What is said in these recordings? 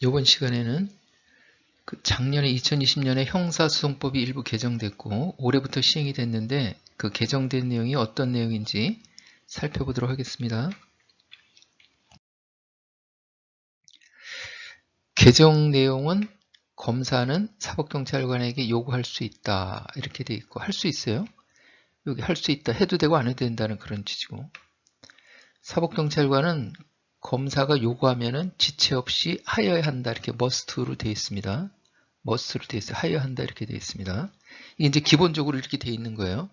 이번 시간에는 작년에 2020년에 형사소송법이 일부 개정됐고 올해부터 시행이 됐는데 그 개정된 내용이 어떤 내용인지 살펴보도록 하겠습니다. 개정 내용은 검사는 사법경찰관에게 요구할 수 있다 이렇게 돼 있고 할 수 있어요. 여기 할 수 있다 해도 되고 안 해도 된다는 그런 취지고 사법경찰관은 검사가 요구하면은 지체 없이 하여야 한다 이렇게 must로 되어 있습니다. must로 되어 있어요. 하여야 한다 이렇게 되어 있습니다. 이게 이제 기본적으로 이렇게 되어 있는 거예요.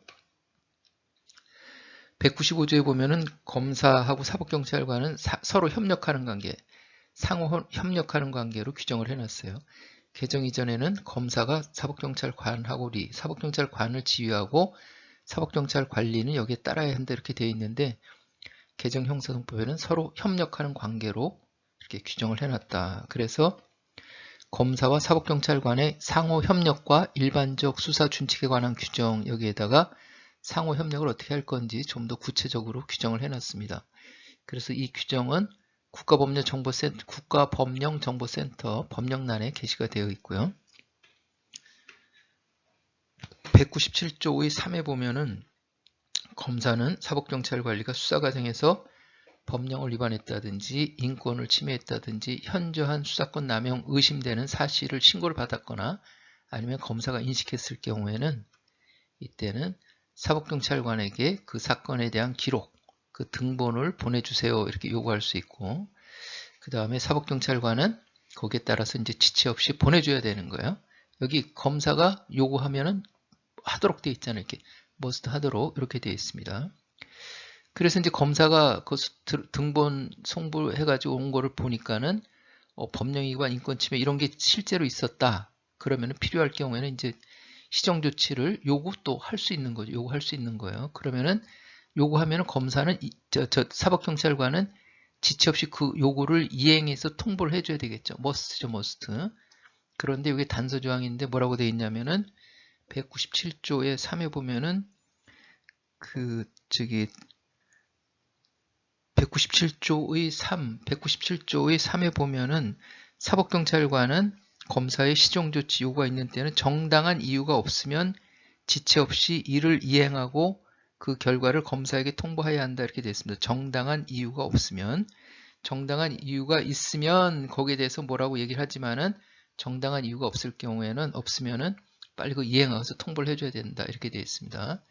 195조에 보면은 검사하고 사법경찰관은 서로 협력하는 관계, 상호 협력하는 관계로 규정을 해놨어요. 개정 이전에는 검사가 사법경찰관하고 사법경찰관을 지휘하고 사법경찰관리는 여기에 따라야 한다 이렇게 되어 있는데 개정 형사소송법에는 서로 협력하는 관계로 이렇게 규정을 해놨다. 그래서 검사와 사법경찰관의 상호 협력과 일반적 수사 준칙에 관한 규정 여기에다가 상호 협력을 어떻게 할 건지 좀 더 구체적으로 규정을 해놨습니다. 그래서 이 규정은 국가법령정보센터 법령란에 게시가 되어 있고요. 197조의 3에 보면은 검사는 사법경찰관리가 수사 과정에서 법령을 위반했다든지 인권을 침해했다든지 현저한 수사권 남용 의심되는 사실을 신고를 받았거나 아니면 검사가 인식했을 경우에는 이때는 사법경찰관에게 그 사건에 대한 기록, 그 등본을 보내주세요 이렇게 요구할 수 있고 그 다음에 사법경찰관은 거기에 따라서 이제 지체 없이 보내줘야 되는 거예요. 여기 검사가 요구하면은 하도록 되어 있잖아요. 이렇게 must 하도록 이렇게 되어 있습니다. 그래서 이제 검사가 그 등본 송부해가지고 온 거를 보니까는 법령위반 인권침해 이런 게 실제로 있었다. 그러면 필요할 경우에는 이제 시정조치를 요구 또 할 수 있는 거죠. 요구할 수 있는 거예요. 그러면은 요구하면은 검사는 사법경찰관은 지체 없이 그 요구를 이행해서 통보를 해줘야 되겠죠. must죠, must. 그런데 이게 단서조항인데 뭐라고 되어 있냐면은 197조의 3에 보면은 197조의 3에 보면은 사법경찰관은 검사의 시정조치 요구가 있는 때는 정당한 이유가 없으면 지체 없이 이를 이행하고 그 결과를 검사에게 통보해야 한다 이렇게 되어 있습니다. 정당한 이유가 없으면 정당한 이유가 있으면 거기에 대해서 뭐라고 얘기를 하지만은 정당한 이유가 없을 경우에는 없으면은 빨리 그 이행해서 통보를 해줘야 된다 이렇게 되어 있습니다.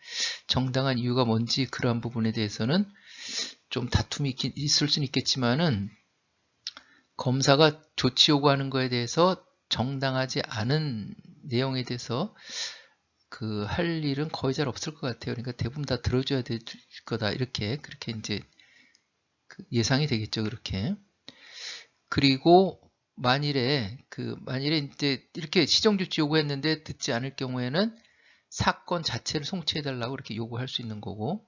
정당한 이유가 뭔지 그러한 부분에 대해서는 좀 다툼이 있을 수는 있겠지만은 검사가 조치 요구하는 거에 대해서 정당하지 않은 내용에 대해서 할 일은 거의 잘 없을 것 같아요. 그러니까 대부분 다 들어줘야 될 거다 그렇게 이제 예상이 되겠죠. 그렇게. 그리고 만일에 이제 이렇게 시정조치 요구했는데 듣지 않을 경우에는 사건 자체를 송치해달라고 이렇게 요구할 수 있는 거고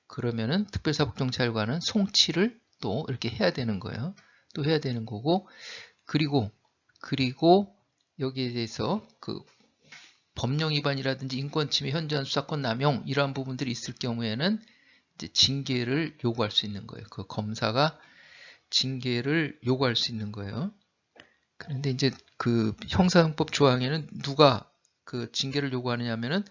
그러면은 특별사법경찰관은 송치를 또 이렇게 해야 되는 거예요. 또 해야 되는 거고 그리고 여기에 대해서 법령 위반이라든지 인권침해, 현저한 수사권 남용 이러한 부분들이 있을 경우에는 이제 징계를 요구할 수 있는 거예요. 그 검사가 징계를 요구할 수 있는 거예요. 그런데 이제 형사형법 조항에는 누가 징계를 요구하느냐 하면은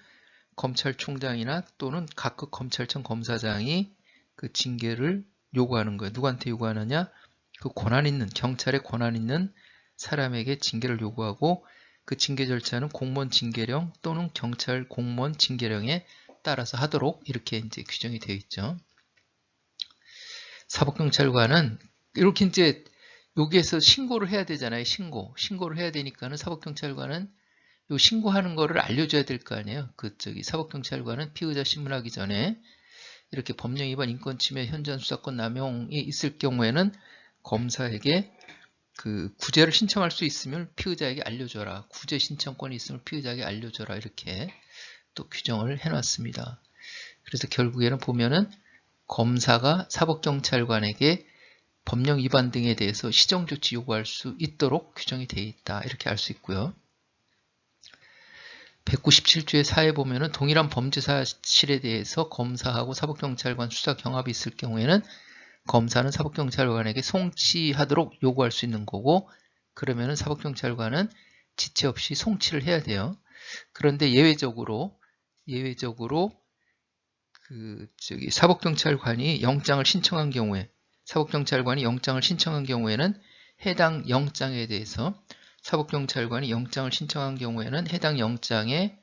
검찰총장이나 또는 각급 검찰청 검사장이 그 징계를 요구하는 거예요. 누구한테 요구하느냐? 경찰의 권한 있는 사람에게 징계를 요구하고 그 징계 절차는 공무원 징계령 또는 경찰 공무원 징계령에 따라서 하도록 이렇게 이제 규정이 되어 있죠. 사법경찰관은 이렇게 이제 여기에서 신고를 해야 되잖아요. 신고를 해야 되니까는 사법경찰관은 요 신고하는 거를 알려줘야 될 거 아니에요. 사법경찰관은 피의자 신문하기 전에 이렇게 법령 위반 인권침해 현저한 수사권 남용이 있을 경우에는 검사에게 구제를 신청할 수 있으면 피의자에게 알려줘라. 구제 신청권이 있으면 피의자에게 알려줘라. 이렇게 또 규정을 해놨습니다. 그래서 결국에는 보면은 검사가 사법경찰관에게 법령 위반 등에 대해서 시정조치 요구할 수 있도록 규정이 되어 있다. 이렇게 알 수 있고요. 197조의 4에 보면은 동일한 범죄 사실에 대해서 검사하고 사법경찰관 수사 경합이 있을 경우에는 검사는 사법경찰관에게 송치하도록 요구할 수 있는 거고 그러면은 사법경찰관은 지체 없이 송치를 해야 돼요. 그런데 예외적으로 사법경찰관이 영장을 신청한 경우에는 해당 영장에 대해서 사법경찰관이 영장을 신청한 경우에는 해당 영장에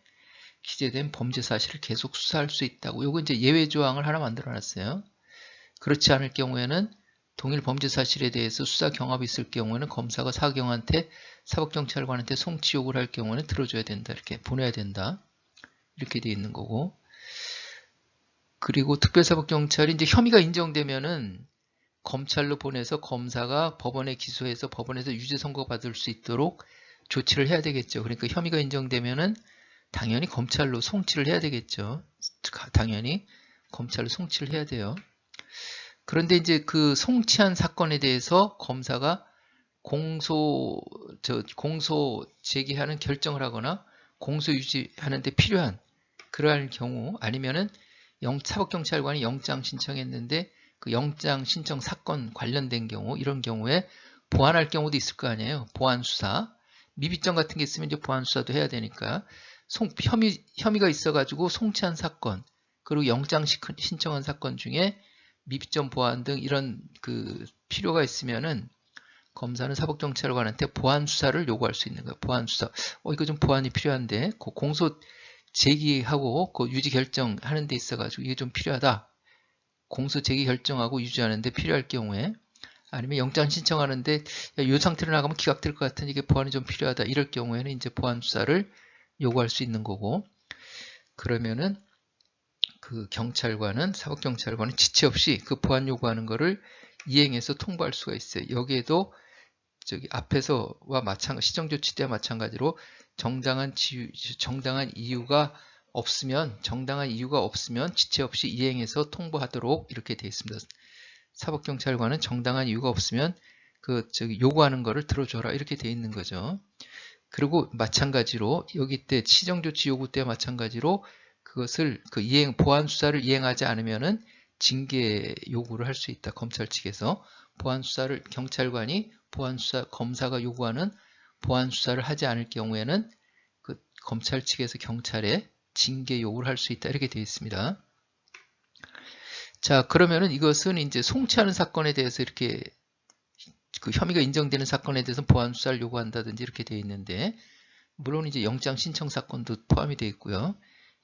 기재된 범죄 사실을 계속 수사할 수 있다고. 요거 이제 예외 조항을 하나 만들어 놨어요. 그렇지 않을 경우에는 동일 범죄 사실에 대해서 수사 경합이 있을 경우에는 검사가 사법경찰관한테 송치 요구를 할 경우는 들어줘야 된다. 이렇게 보내야 된다. 이렇게 돼 있는 거고. 그리고 특별사법경찰이 이제 혐의가 인정되면은 검찰로 보내서 검사가 법원에 기소해서 법원에서 유죄 선고받을 수 있도록 조치를 해야 되겠죠. 그러니까 혐의가 인정되면은 당연히 검찰로 송치를 해야 되겠죠. 당연히 검찰로 송치를 해야 돼요. 그런데 이제 그 송치한 사건에 대해서 검사가 공소 제기하는 결정을 하거나 공소 유지하는 데 필요한 그러한 경우 아니면은 사법경찰관이 영장 신청했는데 그 영장 신청 사건 관련된 경우 이런 경우에 보완할 경우도 있을 거 아니에요. 보완 수사. 미비점 같은 게 있으면 이제 보완 수사도 해야 되니까 혐의가 있어가지고 송치한 사건 그리고 영장 신청한 사건 중에 미비점 보완 등 이런 그 필요가 있으면은 검사는 사법경찰관한테 보완 수사를 요구할 수 있는 거예요. 보완 수사. 이거 좀 보완이 필요한데 그 공소 제기하고 그 유지 결정하는 데 있어가지고 이게 좀 필요하다. 공소 제기 결정하고 유지하는 데 필요할 경우에 아니면 영장 신청하는데 이 상태로 나가면 기각될 것 같으니 이게 보완이 좀 필요하다. 이럴 경우에는 이제 보완 수사를 요구할 수 있는 거고 그러면은 그 사법경찰관은 지체 없이 그 보완 요구하는 거를 이행해서 통보할 수가 있어요. 여기에도 앞에서와 시정조치 때와 마찬가지로 정당한 이유가 없으면 지체 없이 이행해서 통보하도록 이렇게 되어 있습니다. 사법경찰관은 정당한 이유가 없으면 요구하는 거를 들어줘라 이렇게 되어 있는 거죠. 그리고 마찬가지로 여기 때 시정조치 요구 때 마찬가지로 그것을 보완 수사를 이행하지 않으면은 징계 요구를 할 수 있다. 검찰 측에서 보완 수사를 검사가 요구하는 보완 수사를 하지 않을 경우에는 그 검찰 측에서 경찰에 징계 요구를 할 수 있다. 이렇게 되어 있습니다. 자, 그러면은 이것은 이제 송치하는 사건에 대해서 이렇게 그 혐의가 인정되는 사건에 대해서 보완 수사를 요구한다든지 이렇게 되어 있는데 물론 이제 영장 신청 사건도 포함이 되어 있고요.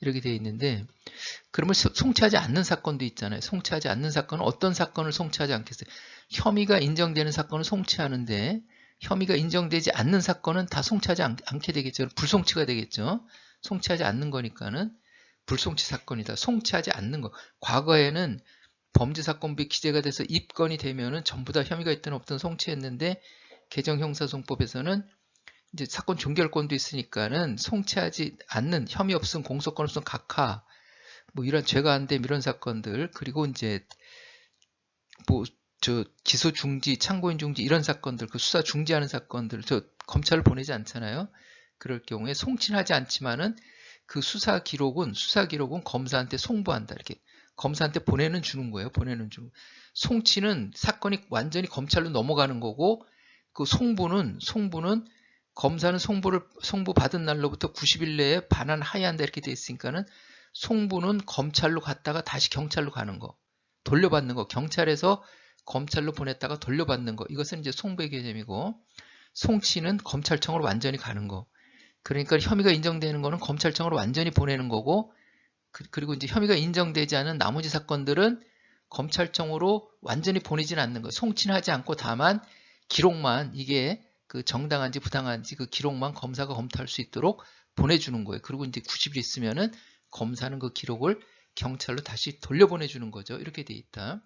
이렇게 되어 있는데 그러면 송치하지 않는 사건도 있잖아요. 송치하지 않는 사건은 어떤 사건을 송치하지 않겠어요? 혐의가 인정되는 사건은 송치하는데 혐의가 인정되지 않는 사건은 다 송치하지 않게 되겠죠. 불송치가 되겠죠. 송치하지 않는 거니까는 불송치 사건이다. 송치하지 않는 거. 과거에는 범죄사건부에 기재가 돼서 입건이 되면은 전부 다 혐의가 있든 없든 송치했는데 개정 형사소송법에서는 이제 사건 종결권도 있으니까는 송치하지 않는 혐의 없음, 공소권 없음, 각하 뭐 이런 죄가 안 됨 이런 사건들 그리고 이제 기소 중지, 참고인 중지 이런 사건들 그 수사 중지하는 사건들 검찰을 보내지 않잖아요. 그럴 경우에 송치는 하지 않지만은 그 수사 기록은 검사한테 송부한다. 이렇게 검사한테 주는 거예요. 송치는 사건이 완전히 검찰로 넘어가는 거고 그 송부는 검사는 송부 받은 날로부터 90일 내에 반환하여야 한다 이렇게 돼 있으니까는 송부는 검찰로 갔다가 다시 경찰로 가는 거, 돌려받는 거, 경찰에서 검찰로 보냈다가 돌려받는 거, 이것은 이제 송부의 개념이고 송치는 검찰청으로 완전히 가는 거. 그러니까 혐의가 인정되는 거는 검찰청으로 완전히 보내는 거고 그리고 이제 혐의가 인정되지 않은 나머지 사건들은 검찰청으로 완전히 보내지는 않는 거. 송치는 하지 않고 다만 기록만 이게 그 정당한지 부당한지 그 기록만 검사가 검토할 수 있도록 보내주는 거예요. 그리고 이제 90일 있으면은 검사는 그 기록을 경찰로 다시 돌려보내주는 거죠. 이렇게 돼 있다.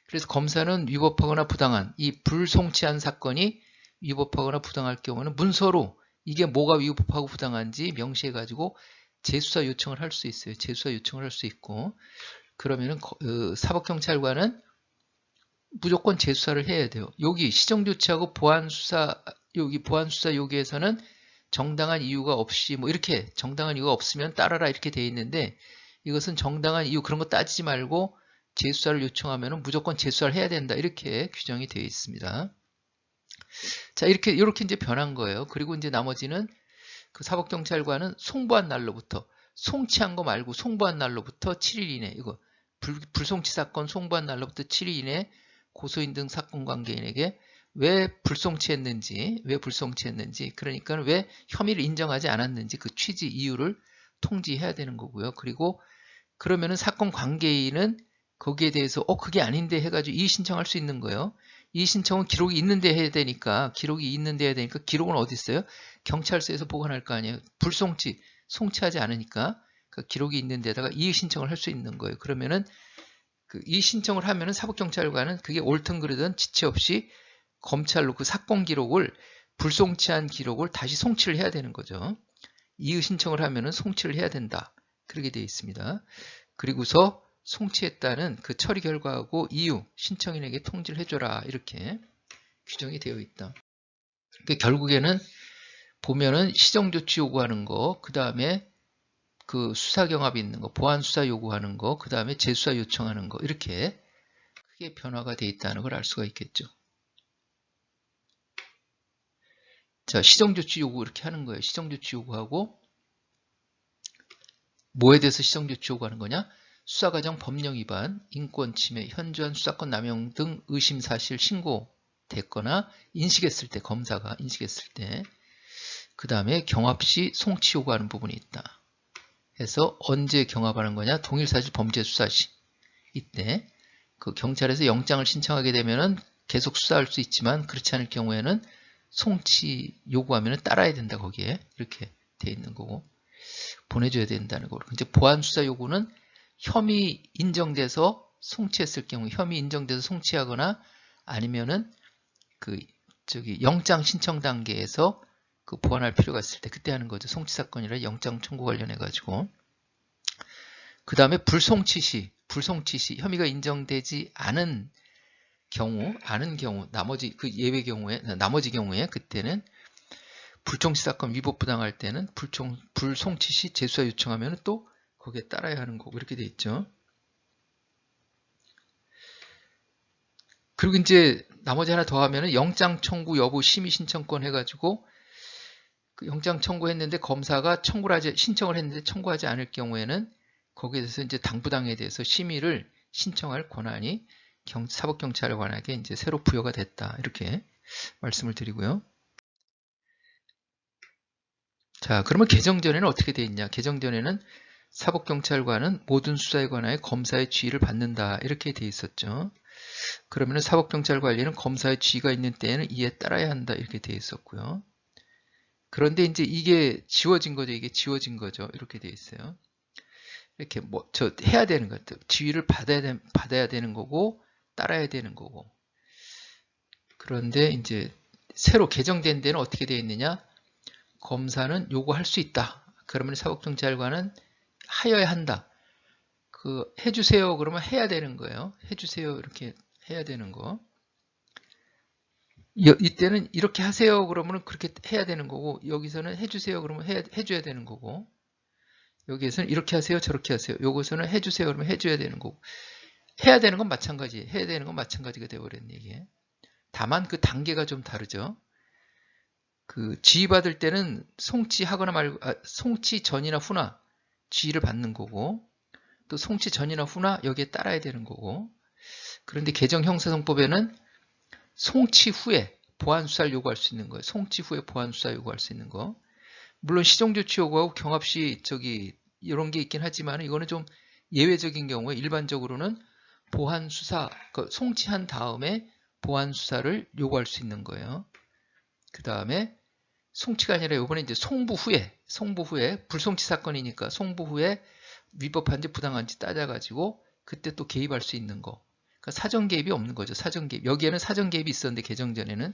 그래서 검사는 위법하거나 부당한 이 불송치한 사건이 위법하거나 부당할 경우는 문서로 이게 뭐가 위법하고 부당한지 명시해가지고 재수사 요청을 할 수 있어요. 재수사 요청을 할 수 있고 그러면은 사법경찰관은 무조건 재수사를 해야 돼요. 여기 시정조치하고 보완수사 여기에서는 정당한 이유가 없이 뭐 이렇게 정당한 이유가 없으면 따라라 이렇게 돼 있는데 이것은 정당한 이유 그런 거 따지지 말고 재수사를 요청하면 무조건 재수사를 해야 된다 이렇게 규정이 되어 있습니다. 자, 이렇게 이제 변한 거예요. 그리고 이제 나머지는 그 사법경찰관은 송부한 날로부터, 송치한 거 말고 송부한 날로부터 7일 이내, 이거 불송치 사건 송부한 날로부터 7일 이내 고소인 등 사건 관계인에게 왜 불송치했는지, 그러니까 왜 혐의를 인정하지 않았는지 그 취지 이유를 통지해야 되는 거고요. 그리고 그러면은 사건 관계인은 거기에 대해서 그게 아닌데 해가지고 이의 신청할 수 있는 거예요. 이의 신청은 기록이 있는데 해야 되니까, 기록은 어디 있어요? 경찰서에서 보관할 거 아니에요. 송치하지 않으니까 그 기록이 있는 데다가 이의 신청을 할 수 있는 거예요. 그러면은 그 이의 신청을 하면은 사법경찰관은 그게 옳든 그르든 지체 없이 검찰로 그 사건 기록을, 불송치한 기록을 다시 송치를 해야 되는 거죠. 이의 신청을 하면은 송치를 해야 된다. 그렇게 되어 있습니다. 그리고서 송치했다는 그 처리 결과하고 이유, 신청인에게 통지를 해줘라. 이렇게 규정이 되어 있다. 그러니까 결국에는 보면은 시정조치 요구하는 거, 그 다음에 그 수사경합이 있는 거, 보안수사 요구하는 거, 그 다음에 재수사 요청하는 거, 이렇게 크게 변화가 되어 있다는 걸 알 수가 있겠죠. 자, 시정조치 요구 이렇게 하는 거예요. 시정조치 요구하고 뭐에 대해서 시정조치 요구하는 거냐? 수사과정 법령 위반, 인권침해, 현저한 수사권 남용 등 의심사실 신고됐거나 인식했을 때, 검사가 인식했을 때, 그 다음에 경합시 송치 요구하는 부분이 있다. 해서 언제 경합하는 거냐? 동일사실 범죄 수사 시. 이때 그 경찰에서 영장을 신청하게 되면은 계속 수사할 수 있지만 그렇지 않을 경우에는 송치 요구하면은 따라야 된다. 거기에 이렇게 돼 있는 거고 보내줘야 된다는 거고. 이제 보안 수사 요구는 혐의 인정돼서 송치했을 경우, 혐의 인정돼서 송치하거나 아니면은 그 영장 신청 단계에서 그 보완할 필요가 있을 때 그때 하는 거죠. 송치 사건이라 영장 청구 관련해 가지고. 그 다음에 불송치 시 혐의가 인정되지 않은 경우, 나머지 그 예외 경우에, 나머지 경우에 그때는 불송치 사건 위법 부당할 때는 불송치 시 재수사 요청하면 또 거기에 따라야 하는 거고 이렇게 돼 있죠. 그리고 이제 나머지 하나 더 하면은 영장 청구 여부 심의 신청권 해가지고 그 영장 청구했는데 검사가 신청을 했는데 청구하지 않을 경우에는 거기에 대해서 이제 당부당에 대해서 심의를 신청할 권한이 사법경찰관에게 이제 새로 부여가 됐다. 이렇게 말씀을 드리고요. 자, 그러면 개정 전에는 어떻게 돼 있냐? 개정 전에는 사법경찰관은 모든 수사에 관하여 검사의 지휘를 받는다. 이렇게 돼 있었죠. 그러면 사법경찰관리는 검사의 지휘가 있는 때에는 이에 따라야 한다. 이렇게 돼 있었고요. 그런데 이제 이게 지워진 거죠. 이렇게 돼 있어요. 이렇게 해야 되는 것 같아요. 지휘를 받아야 되는 거고, 따라야 되는 거고. 그런데 이제 새로 개정된 데는 어떻게 되어 있느냐? 검사는 요구할 수 있다. 그러면 사법경찰관은 하여야 한다. 해주세요. 그러면 해야 되는 거예요. 해주세요. 이렇게 해야 되는 거. 이때는 이렇게 하세요. 그러면 그렇게 해야 되는 거고, 여기서는 해주세요. 그러면 해줘야 되는 거고, 여기에서는 이렇게 하세요. 저렇게 하세요. 여기서는 해주세요. 그러면 해줘야 되는 거고, 해야 되는 건 마찬가지. 해야 되는 건 마찬가지가 되어버렸네, 이게. 다만 그 단계가 좀 다르죠. 그 지휘받을 때는 송치하거나 말고, 송치 전이나 후나 지휘를 받는 거고, 또 송치 전이나 후나 여기에 따라야 되는 거고, 그런데 개정 형사성법에는 송치 후에 보안수사를 요구할 수 있는 거예요. 송치 후에 보안수사 요구할 수 있는 거. 물론 시정조치 요구하고 경합시 이런 게 있긴 하지만 이거는 좀 예외적인 경우에 일반적으로는 보안수사, 송치한 다음에 보안수사를 요구할 수 있는 거예요. 그 다음에 송치가 아니라 이번에 이제 송부 후에 불송치 사건이니까 송부 후에 위법한지 부당한지 따져가지고 그때 또 개입할 수 있는 거. 그러니까 사전 개입이 없는 거죠. 사전 개입. 여기에는 사전 개입이 있었는데 개정 전에는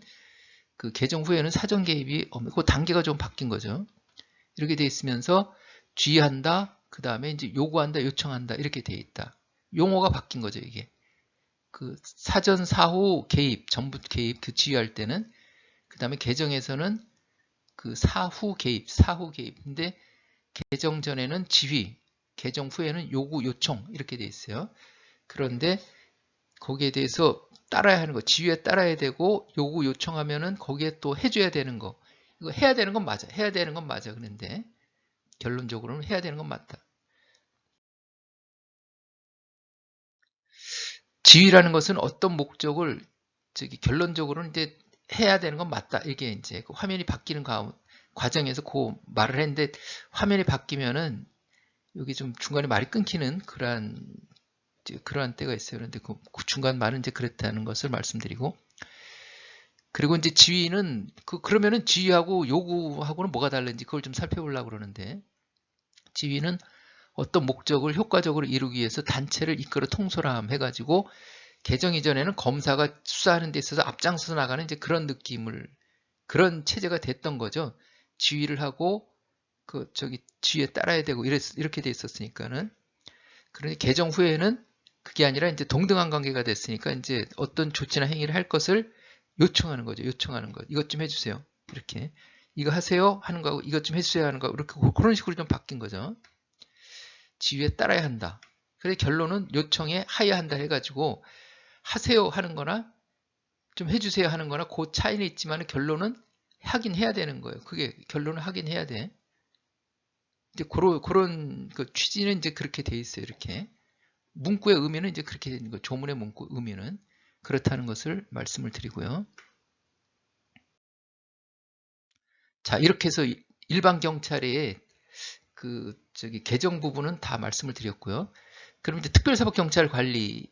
그 개정 후에는 사전 개입이 없는. 그 단계가 좀 바뀐 거죠. 이렇게 돼 있으면서 지휘한다. 그 다음에 이제 요구한다, 요청한다 이렇게 돼 있다. 용어가 바뀐 거죠. 이게 그 사전 사후 개입, 전부 개입 그 지휘할 때는 그 다음에 개정에서는 그 사후 개입. 근데 개정 전에는 지휘, 개정 후에는 요구, 요청 이렇게 돼 있어요. 그런데 거기에 대해서 따라야 하는 거, 지휘에 따라야 되고 요구 요청하면은 거기에 또 해줘야 되는 거. 이거 해야 되는 건 맞아. 해야 되는 건 맞아. 그런데 결론적으로는 해야 되는 건 맞다. 지휘라는 것은 어떤 목적을 결론적으로는 이제 해야 되는 건 맞다. 이게 이제 그 화면이 바뀌는 과정에서 그 말을 했는데 화면이 바뀌면은 여기 좀 중간에 말이 끊기는 그러한 때가 있어요. 그런데 그 중간 말은 이제 그랬다는 것을 말씀드리고, 그리고 이제 지휘는 그러면은 지휘하고 요구하고는 뭐가 다른지 그걸 좀 살펴보려고 그러는데, 지휘는 어떤 목적을 효과적으로 이루기 위해서 단체를 이끌어 통솔함 해가지고 개정 이전에는 검사가 수사하는 데 있어서 앞장서서 나가는 이제 그런 체제가 됐던 거죠. 지휘를 하고 지휘에 따라야 되고 이렇게 돼 있었으니까는. 그러니 개정 후에는 그게 아니라 이제 동등한 관계가 됐으니까 이제 어떤 조치나 행위를 할 것을 요청하는 거죠. 요청하는 것. 이것 좀 해주세요. 이렇게. 이거 하세요 하는 거하고 이것 좀 해주세요 하는 거, 이렇게 그런 식으로 좀 바뀐 거죠. 지휘에 따라야 한다. 그래서 결론은 요청에 하여야 한다 해가지고 하세요 하는 거나 좀 해주세요 하는 거나 그 차이는 있지만 결론은 하긴 해야 되는 거예요. 그게 결론을 하긴 해야 돼. 이제 그런 그 취지는 이제 그렇게 돼 있어요. 이렇게. 문구의 의미는 이제 그렇게 되는 거예요. 조문의 문구 의미는 그렇다는 것을 말씀을 드리고요. 자, 이렇게 해서 일반 경찰의 개정 부분은 다 말씀을 드렸고요. 그럼 이제 특별사법경찰 관리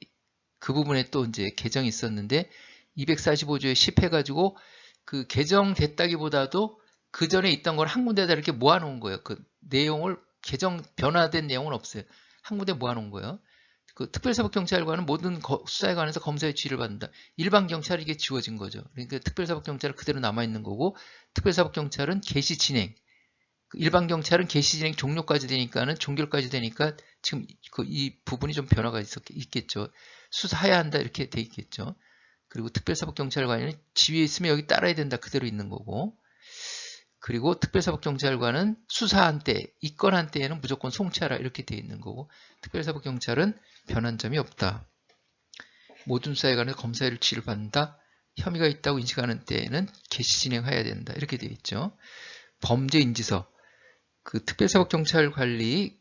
그 부분에 또 이제 개정이 있었는데 245조에 10 해가지고 그 개정됐다기보다도 그 전에 있던 걸 한 군데다 이렇게 모아놓은 거예요. 그 내용을 변화된 내용은 없어요. 한 군데 모아놓은 거예요. 그 특별사법경찰관은 모든 수사에 관해서 검사의 지휘를 받는다. 일반 경찰이 이게 지워진 거죠. 그러니까 특별사법경찰은 그대로 남아있는 거고, 특별사법경찰은 개시 진행, 일반 경찰은 개시 진행 종료까지 되니까는 종결까지 되니까 지금 이 부분이 좀 변화가 있겠죠. 수사해야 한다 이렇게 돼 있겠죠. 그리고 특별사법경찰관은 지휘에 있으면 여기 따라야 된다 그대로 있는 거고, 그리고 특별사법경찰관은 수사한 때, 입건한 때에는 무조건 송치하라 이렇게 돼 있는 거고, 특별사법경찰은 변한 점이 없다. 모든 수사에 관해 검사의 지휘를 받는다. 혐의가 있다고 인식하는 때에는 개시 진행해야 된다 이렇게 되어 있죠. 범죄인지서, 특별사법경찰관리에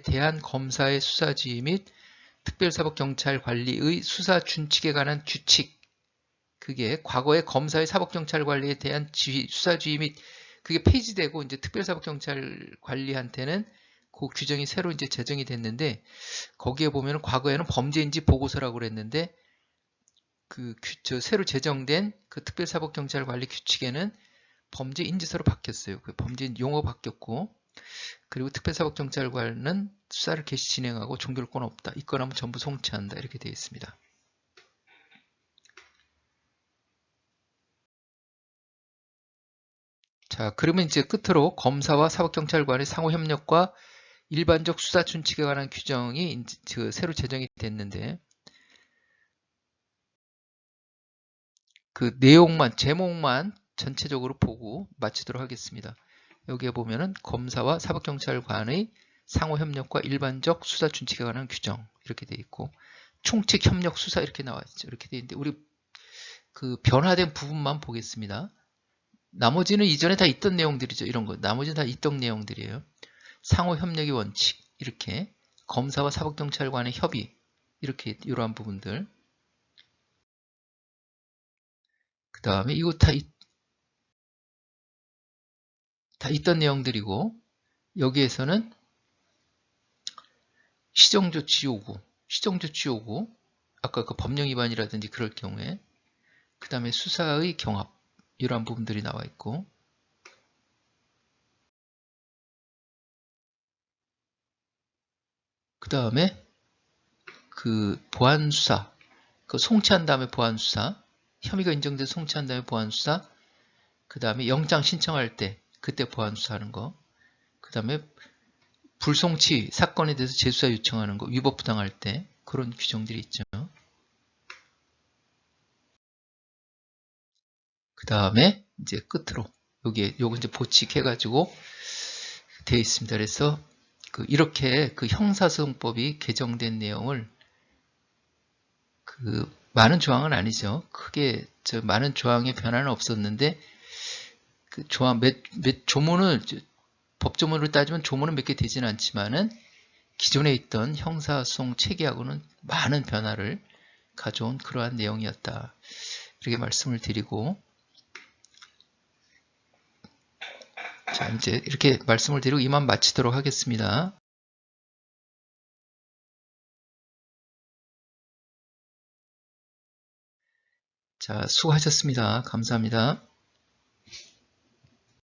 대한 검사의 수사지휘 및 특별사법경찰관리의 수사 준칙에 관한 규칙, 그게 과거의 검사의 사법경찰관리에 대한 수사지휘 및 그게 폐지되고 이제 특별사법경찰관리한테는 그 규정이 새로 이제 제정이 됐는데, 거기에 보면 과거에는 범죄인지 보고서라고 그랬는데 새로 제정된 그 특별사법경찰관리 규칙에는 범죄인지서로 바뀌었어요. 그 범죄인 용어가 바뀌었고, 그리고 특별사법경찰관은 수사를 개시 진행하고 종결권 없다. 입건하면 전부 송치한다. 이렇게 되어 있습니다. 자, 그러면 이제 끝으로 검사와 사법경찰관의 상호협력과 일반적 수사 준칙에 관한 규정이 새로 제정이 됐는데, 그 내용만, 제목만 전체적으로 보고 마치도록 하겠습니다. 여기에 보면은 검사와 사법경찰관의 상호협력과 일반적 수사 준칙에 관한 규정 이렇게 되어 있고, 총칙 협력 수사 이렇게 나와 있죠. 이렇게 되어 있는데 우리 그 변화된 부분만 보겠습니다. 나머지는 이전에 다 있던 내용들이죠. 이런 거. 나머지는 다 있던 내용들이에요. 상호협력의 원칙 이렇게, 검사와 사법경찰관의 협의 이렇게, 이러한 부분들. 그 다음에 이거 다 있던 내용들이고, 여기에서는 시정조치 요구, 아까 그 법령 위반이라든지 그럴 경우에, 그 다음에 수사의 경합 이러한 부분들이 나와 있고, 그 다음에 그 보안수사, 그 송치한 다음에 보안수사, 혐의가 인정돼서 송치한 다음에 보안수사, 그 다음에 영장 신청할 때 그때 보안수사하는 거, 그 다음에 불송치 사건에 대해서 재수사 요청하는 거, 위법부당할 때 그런 규정들이 있죠. 그 다음에 이제 끝으로 요거 이제 보칙해가지고 되어 있습니다. 그래서 이렇게 그 형사소송법이 개정된 내용을 많은 조항은 아니죠. 크게 많은 조항의 변화는 없었는데 그 조항 몇 조문을 법조문으로 따지면 조문은 몇 개 되지는 않지만은 기존에 있던 형사소송 체계하고는 많은 변화를 가져온 그러한 내용이었다. 이렇게 말씀을 드리고, 자, 이제 이렇게 말씀을 드리고 이만 마치도록 하겠습니다. 자, 수고하셨습니다. 감사합니다.